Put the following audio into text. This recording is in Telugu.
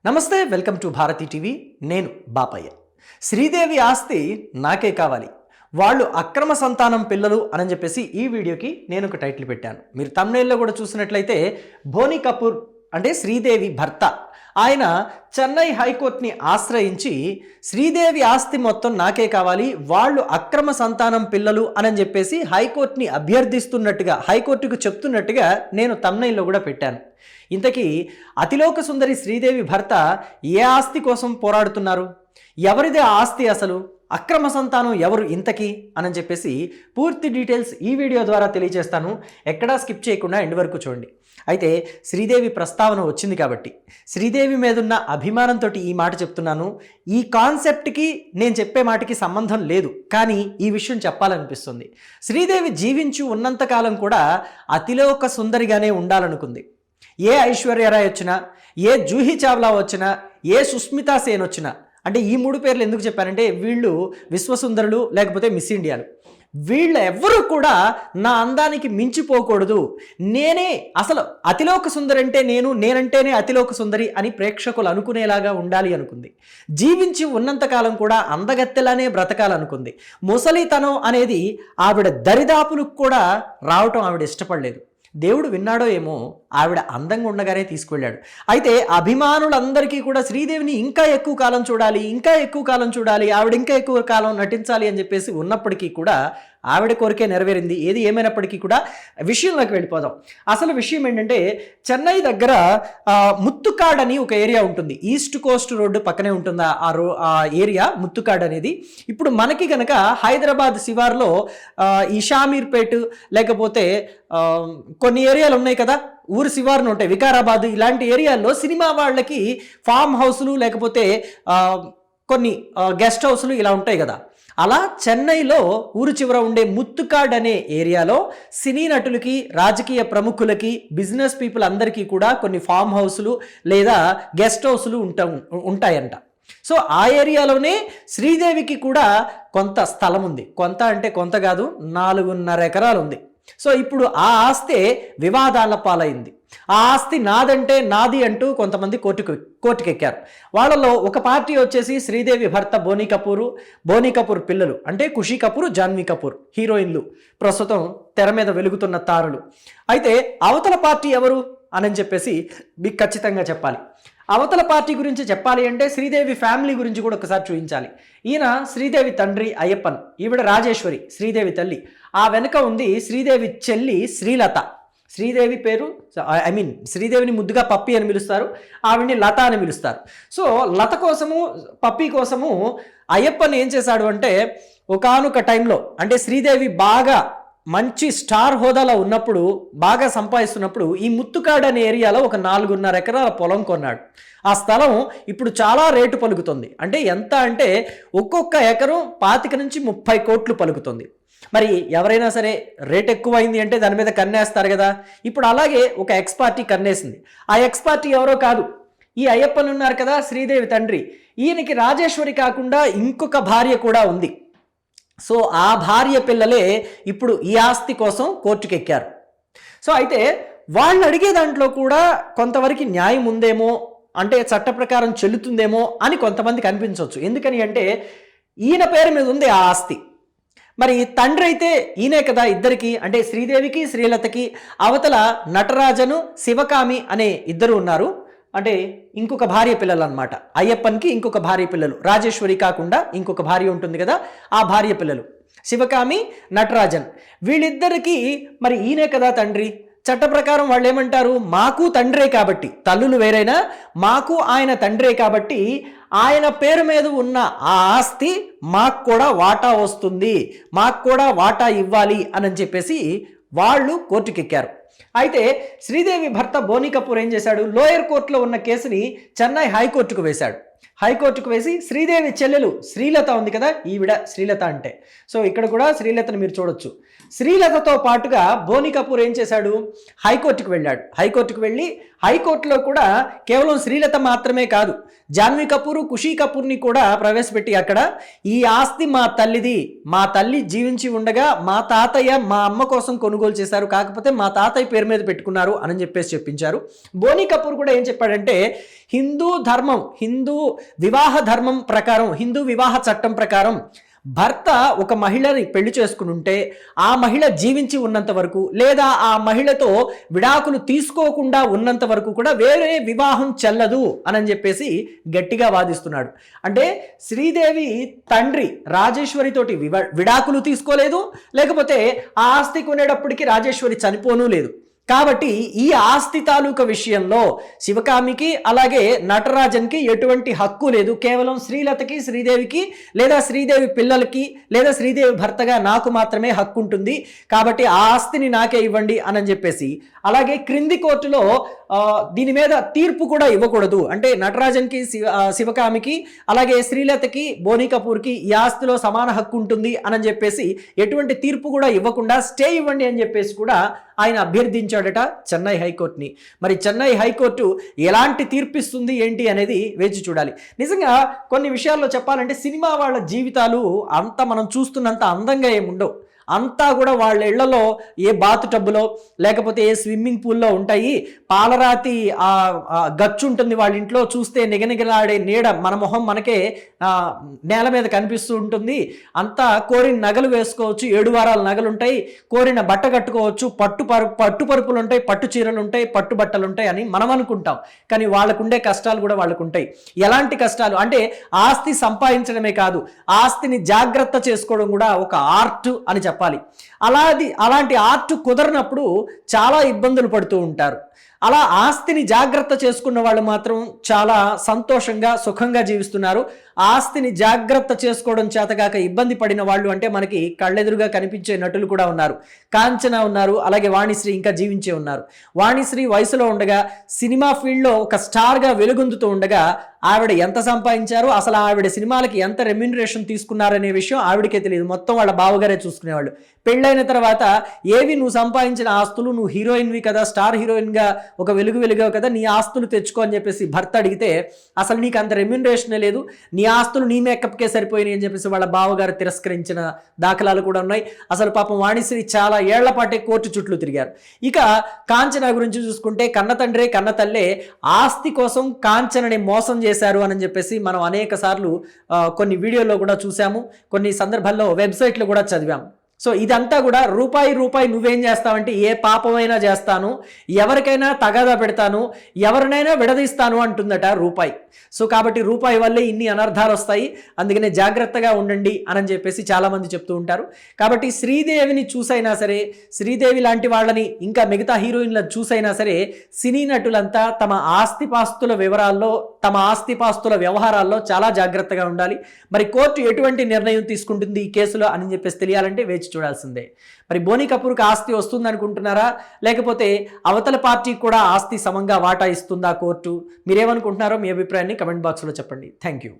నమస్తే, వెల్కమ్ టు భారతి టీవీ. నేను బాపయ్య. శ్రీదేవి ఆస్తి నాకే కావాలి, వాళ్ళు అక్రమ సంతానం పిల్లలు అని చెప్పేసి ఈ వీడియోకి నేను ఒక టైటిల్ పెట్టాను. మీరు thumbnail లో కూడా చూసినట్లయితే బోనీ కపూర్ అంటే శ్రీదేవి భర్త ఆయన చెన్నై హైకోర్టుని ఆశ్రయించి శ్రీదేవి ఆస్తి మొత్తం నాకే కావాలి, వాళ్ళు అక్రమ సంతానం పిల్లలు అని చెప్పేసి హైకోర్టుని అభ్యర్థిస్తున్నట్టుగా, హైకోర్టుకు చెప్తున్నట్టుగా నేను thumbnail లో కూడా పెట్టాను. ఇంతకీ అతిలోక సుందరి శ్రీదేవి భర్త ఏ ఆస్తి కోసం పోరాడుతున్నారు? ఎవరిదే ఆస్తి? అసలు అక్రమ సంతానం ఎవరు ఇంతకీ అని చెప్పేసి పూర్తి డీటెయిల్స్ ఈ వీడియో ద్వారా తెలియజేస్తాను. ఎక్కడా స్కిప్ చేయకుండా ఎండ్ వరకు చూడండి. అయితే శ్రీదేవి ప్రస్తావన వచ్చింది కాబట్టి శ్రీదేవి మీదున్న అభిమానంతో ఈ మాట చెప్తున్నాను. ఈ కాన్సెప్ట్కి నేను చెప్పే మాటకి సంబంధం లేదు, కానీ ఈ విషయం చెప్పాలనిపిస్తుంది. శ్రీదేవి జీవించి ఉన్నంతకాలం కూడా అతిలోక సుందరిగానే ఉండాలనుకుంది. ఏ ఐశ్వర్యరాయ్ వచ్చినా, ఏ జూహీ చావ్లా వచ్చినా, ఏ సుస్మితా సేన్ వచ్చినా, అంటే ఈ మూడు పేర్లు ఎందుకు చెప్పానంటే వీళ్ళు విశ్వసుందరులు లేకపోతే మిస్ ఇండియాలు. వీళ్ళ ఎవ్వరూ కూడా నా అందానికి మించిపోకూడదు, నేనే అసలు అతిలోక సుందరి అంటే నేనంటేనే అతిలోక సుందరి అని ప్రేక్షకులు అనుకునేలాగా ఉండాలి అనుకుంది. జీవించి ఉన్నంతకాలం కూడా అందగత్తెలానే బ్రతకాలనుకుంది. ముసలితనం అనేది ఆవిడ దరిదాపులకు కూడా రావటం ఆవిడ ఇష్టపడలేదు. దేవుడు విన్నాడో ఏమో, ఆవిడ అందంగా ఉండగానే తీసుకువెళ్ళాడు. అయితే అభిమానులందరికీ కూడా శ్రీదేవిని ఇంకా ఎక్కువ కాలం చూడాలి, ఆవిడ ఇంకా ఎక్కువ కాలం నటించాలి అని చెప్పేసి ఉన్నప్పటికీ కూడా ఆవిడ కోరికే నెరవేరింది. ఏది ఏమైనప్పటికీ కూడా విషయంలోకి వెళ్ళిపోదాం. అసలు విషయం ఏంటంటే చెన్నై దగ్గర ముత్తుకాడ్ అని ఒక ఏరియా ఉంటుంది. ఈస్ట్ కోస్ట్ రోడ్డు పక్కనే ఉంటుంది ఆ ఏరియా ముత్తుకాడ్ అనేది. ఇప్పుడు మనకి గనక హైదరాబాద్ శివార్లో ఈ షామీర్పేట్ లేకపోతే కొన్ని ఏరియాలు ఉన్నాయి కదా, ఊరు శివార్లు ఉంటాయి, వికారాబాద్ ఇలాంటి ఏరియాల్లో సినిమా వాళ్ళకి ఫామ్ హౌస్లు లేకపోతే కొన్ని గెస్ట్ హౌస్లు ఇలా ఉంటాయి కదా. అలా చెన్నైలో ఊరు చివర ఉండే ముత్తుకాడ్ అనే ఏరియాలో సినీ నటులకి, రాజకీయ ప్రముఖులకి, బిజినెస్ పీపుల్ అందరికీ కూడా కొన్ని ఫామ్ హౌస్లు లేదా గెస్ట్ హౌస్లు ఉంటాయంట. సో ఆ ఏరియాలోనే శ్రీదేవికి కూడా కొంత స్థలం ఉంది. కొంత అంటే కొంత కాదు, 4.5 ఎకరాలు ఉంది. సో ఇప్పుడు ఆ ఆస్తే వివాదాల పాలైంది. ఆ ఆస్తి నాదంటే నాది అంటూ కొంతమంది కోర్టుకెక్కారు. వాళ్ళలో ఒక పార్టీ వచ్చేసి శ్రీదేవి భర్త బోనీ కపూర్ పిల్లలు అంటే ఖుషీ కపూర్, జాన్వీ కపూర్ హీరోయిన్లు, ప్రస్తుతం తెర మీద వెలుగుతున్న తారులు. అయితే అవతల పార్టీ ఎవరు అని చెప్పేసి మీకు ఖచ్చితంగా చెప్పాలి. అవతల పార్టీ గురించి చెప్పాలి అంటే శ్రీదేవి ఫ్యామిలీ గురించి కూడా ఒకసారి చూపించాలి. ఈయన శ్రీదేవి తండ్రి అయ్యప్పన్, ఈవిడ రాజేశ్వరి శ్రీదేవి తల్లి. ఆ వెనుక ఉంది శ్రీదేవి చెల్లి శ్రీలత. శ్రీదేవి పేరు శ్రీదేవిని ముద్దుగా పప్పి అని పిలుస్తారు, ఆవిడ్ని లత అని పిలుస్తారు. సో లత కోసము, పప్పి కోసము అయ్యప్పన్ ఏం చేశాడు అంటే ఒకానొక టైంలో, అంటే శ్రీదేవి బాగా మంచి స్టార్ హోదాలో ఉన్నప్పుడు, బాగా సంపాదిస్తున్నప్పుడు ఈ ముత్తుకాడ్ అనే ఏరియాలో ఒక 4.5 ఎకరాల పొలం కొన్నాడు. ఆ స్థలం ఇప్పుడు చాలా రేటు పలుకుతుంది. అంటే ఎంత అంటే ఒక్కొక్క ఎకరం 25 నుంచి 30 కోట్లు పలుకుతుంది. మరి ఎవరైనా సరే రేట్ ఎక్కువైంది అంటే దాని మీద కన్నేస్తారు కదా. ఇప్పుడు అలాగే ఒక ఎక్స్ పార్టీ కన్నేసింది. ఆ ఎక్స్ పార్టీ ఎవరో కాదు, ఈ అయ్యప్పన్ ఉన్నారు కదా శ్రీదేవి తండ్రి. ఈయనకి రాజేశ్వరి కాకుండా ఇంకొక భార్య కూడా ఉంది. సో ఆ భార్య పిల్లలే ఇప్పుడు ఈ ఆస్తి కోసం కోర్టుకెక్కారు. సో అయితే వాళ్ళు అడిగే దాంట్లో కూడా కొంతవరకు న్యాయం ఉందేమో, అంటే చట్ట ప్రకారం చెల్లుతుందేమో అని కొంతమందికి అనిపించవచ్చు. ఎందుకని అంటే ఈయన పేరు మీద ఉంది ఆ ఆస్తి. మరి తండ్రి అయితే ఈయనే కదా ఇద్దరికి, అంటే శ్రీదేవికి శ్రీలతకి. అవతల నటరాజను శివకామి అనే ఇద్దరు ఉన్నారు, అంటే ఇంకొక భార్య పిల్లలు అనమాట. అయ్యప్పన్కి ఇంకొక భార్య పిల్లలు, రాజేశ్వరి కాకుండా ఇంకొక భార్య ఉంటుంది కదా, ఆ భార్య పిల్లలు శివకామి, నటరాజన్. వీళ్ళిద్దరికీ మరి ఈయనే కదా తండ్రి. చట్ట ప్రకారం వాళ్ళు ఏమంటారు, మాకు తండ్రే కాబట్టి, తల్లులు వేరైనా మాకు ఆయన తండ్రే కాబట్టి ఆయన పేరు మీద ఉన్న ఆ ఆస్తి మాకు కూడా వాటా వస్తుంది, మాకు కూడా వాటా ఇవ్వాలి అని చెప్పేసి వాళ్ళు కోర్టుకెక్కారు. అయితే శ్రీదేవి భర్త బోనీ కపూర్ ఏం చేశాడు, లోయర్ కోర్టులో ఉన్న కేసుని చెన్నై హైకోర్టుకు వేశాడు. హైకోర్టుకు వేసి శ్రీదేవి చెల్లెలు శ్రీలత ఉంది కదా, ఈవిడ శ్రీలత అంటే. సో ఇక్కడ కూడా శ్రీలతను మీరు చూడొచ్చు. శ్రీలతతో పాటుగా బోనీ కపూర్ ఏం చేశాడు, హైకోర్టుకు వెళ్ళాడు. హైకోర్టుకు వెళ్ళి హైకోర్టులో కూడా కేవలం శ్రీలత మాత్రమే కాదు, జాన్వీ కపూర్, ఖుషీ కపూర్ని కూడా ప్రవేశపెట్టి అక్కడ ఈ ఆస్తి మా తల్లిది, మా తల్లి జీవించి ఉండగా మా తాతయ్య మా అమ్మ కోసం కొనుగోలు చేశారు, కాకపోతే మా తాతయ్య పేరు మీద పెట్టుకున్నారు అని చెప్పేసి చెప్పించారు. బోనీ కపూర్ కూడా ఏం చెప్పాడంటే హిందూ ధర్మం, హిందూ వివాహ ధర్మం ప్రకారం, హిందూ వివాహ చట్టం ప్రకారం భర్త ఒక మహిళని పెళ్లి చేసుకుని ఉంటే ఆ మహిళ జీవించి ఉన్నంత వరకు లేదా ఆ మహిళతో విడాకులు తీసుకోకుండా ఉన్నంత వరకు కూడా వేరే వివాహం చెల్లదు అని చెప్పేసి గట్టిగా వాదిస్తున్నాడు. అంటే శ్రీదేవి తండ్రి రాజేశ్వరితోటి విడాకులు తీసుకోలేదు, లేకపోతే ఆ ఆస్తి కొనేటప్పటికి రాజేశ్వరి చనిపోనూ లేదు. కాబట్టి ఈ ఆస్తి తాలూకా విషయంలో శివకామికి అలాగే నటరాజన్కి ఎటువంటి హక్కు లేదు. కేవలం శ్రీలతకి, శ్రీదేవికి లేదా శ్రీదేవి పిల్లలకి లేదా శ్రీదేవి భర్తగా నాకు మాత్రమే హక్కు ఉంటుంది. కాబట్టి ఆ ఆస్తిని నాకే ఇవ్వండి అని చెప్పేసి, అలాగే క్రింది కోర్టులో దీని మీద తీర్పు కూడా ఇవ్వకూడదు. అంటే నటరాజన్కి, శివకామికి అలాగే శ్రీలతకి, బోనీ కపూర్కి ఈ ఆస్తిలో సమాన హక్కు ఉంటుంది అని చెప్పేసి ఎటువంటి తీర్పు కూడా ఇవ్వకుండా స్టే ఇవ్వండి అని చెప్పేసి కూడా ఆయన అభ్యర్థించాడట చెన్నై హైకోర్టుని. మరి చెన్నై హైకోర్టు ఎలాంటి తీర్పిస్తుంది ఏంటి అనేది వేచి చూడాలి. నిజంగా కొన్ని విషయాల్లో చెప్పాలంటే సినిమా వాళ్ళ జీవితాలు అంత మనం చూస్తున్నంత అందంగా ఏముండవు. అంతా కూడా వాళ్ళ ఇళ్లలో ఏ బాత్ టబ్బులో లేకపోతే ఏ స్విమ్మింగ్ పూల్లో ఉంటాయి. పాలరాతి గచ్చు ఉంటుంది వాళ్ళ ఇంట్లో, చూస్తే నిగనిగలాడే నీడ మన మొహం మనకే నేల మీద కనిపిస్తూ ఉంటుంది. అంతా కోరిన నగలు వేసుకోవచ్చు, 7 వారాల నగలు ఉంటాయి, కోరిన బట్ట కట్టుకోవచ్చు, పట్టు పరుపులు ఉంటాయి, పట్టు చీరలు ఉంటాయి, పట్టు బట్టలు ఉంటాయి అని మనం అనుకుంటాం. కానీ వాళ్ళకుండే కష్టాలు కూడా వాళ్ళకు ఉంటాయి. ఎలాంటి కష్టాలు అంటే ఆస్తి సంపాదించడమే కాదు, ఆస్తిని జాగ్రత్త చేసుకోవడం కూడా ఒక ఆర్ట్ అని చెప్పాలి. అలాంటి ఆర్ట్ కుదరనప్పుడు చాలా ఇబ్బందులు పడుతూ ఉంటారు. అలా ఆస్తిని జాగ్రత్త చేసుకున్న వాళ్ళు మాత్రం చాలా సంతోషంగా సుఖంగా జీవిస్తున్నారు. ఆస్తిని జాగ్రత్త చేసుకోవడం చేతగాక ఇబ్బంది పడిన వాళ్ళు అంటే మనకి కళ్ళెదురుగా కనిపించే నటులు కూడా ఉన్నారు. కాంచన ఉన్నారు, అలాగే వాణిశ్రీ ఇంకా జీవించే ఉన్నారు. వాణిశ్రీ వయసులో ఉండగా సినిమా ఫీల్డ్లో ఒక స్టార్గా వెలుగొందుతూ ఉండగా ఆవిడ ఎంత సంపాదించారు, అసలు ఆవిడ సినిమాలకి ఎంత రెమ్యూనరేషన్ తీసుకున్నారనే విషయం ఆవిడకే తెలియదు. మొత్తం వాళ్ళ బావగారే చూసుకునేవాళ్ళు. పెళ్ళైన తర్వాత ఏవి నువ్వు సంపాదించిన ఆస్తులు, నువ్వు హీరోయిన్వి కదా, స్టార్ హీరోయిన్గా ఒక వెలుగావు కదా, నీ ఆస్తులు తెచ్చుకో అని చెప్పేసి భర్త అడిగితే అసలు నీకు అంత రెమ్యూనరేషనే లేదు, నీ ఆస్తులు నీ మేకప్కే సరిపోయినాయి అని చెప్పేసి వాళ్ళ బావగారు తిరస్కరించిన దాఖలాలు కూడా ఉన్నాయి. అసలు పాపం వాణిశ్రీ చాలా ఏళ్ల పాటే కోర్టు చుట్లు తిరిగారు. ఇక కాంచన గురించి చూసుకుంటే కన్న తండ్రే కన్న తల్లే ఆస్తి కోసం కాంచనని మోసం చేశారు అని చెప్పేసి మనం అనేక సార్లు కొన్ని వీడియోల్లో కూడా చూసాము, కొన్ని సందర్భాల్లో వెబ్సైట్లు కూడా చదివాము. సో ఇదంతా కూడా రూపాయి నువ్వేం చేస్తావంటే ఏ పాపమైనా చేస్తాను, ఎవరికైనా తగాదా పెడతాను, ఎవరినైనా విడదీస్తాను అంటుందట రూపాయి. సో కాబట్టి రూపాయి వల్లే ఇన్ని అనర్థాలు వస్తాయి, అందుకనే జాగ్రత్తగా ఉండండి అని చెప్పేసి చాలామంది చెప్తూ ఉంటారు. కాబట్టి శ్రీదేవిని చూసైనా సరే, శ్రీదేవి లాంటి వాళ్ళని ఇంకా మిగతా హీరోయిన్లను చూసైనా సరే సినీ నటులంతా తమ ఆస్తిపాస్తుల వివరాల్లో, తమ ఆస్తిపాస్తుల వ్యవహారాల్లో చాలా జాగ్రత్తగా ఉండాలి. మరి కోర్టు ఎటువంటి నిర్ణయం తీసుకుంటుంది ఈ కేసులో అని చెప్పేసి తెలియాలంటే వేచి చూడాల్సిందే. మరి బోనీ కపూర్కి ఆస్తి వస్తుంది అనుకుంటున్నారా, లేకపోతే అవతల పార్టీకి కూడా ఆస్తి సమంగా వాటా ఇస్తుందా కోర్టు? మీరేమనుకుంటున్నారో మీ అభిప్రాయాన్ని కమెంట్ బాక్స్లో చెప్పండి. Thank you.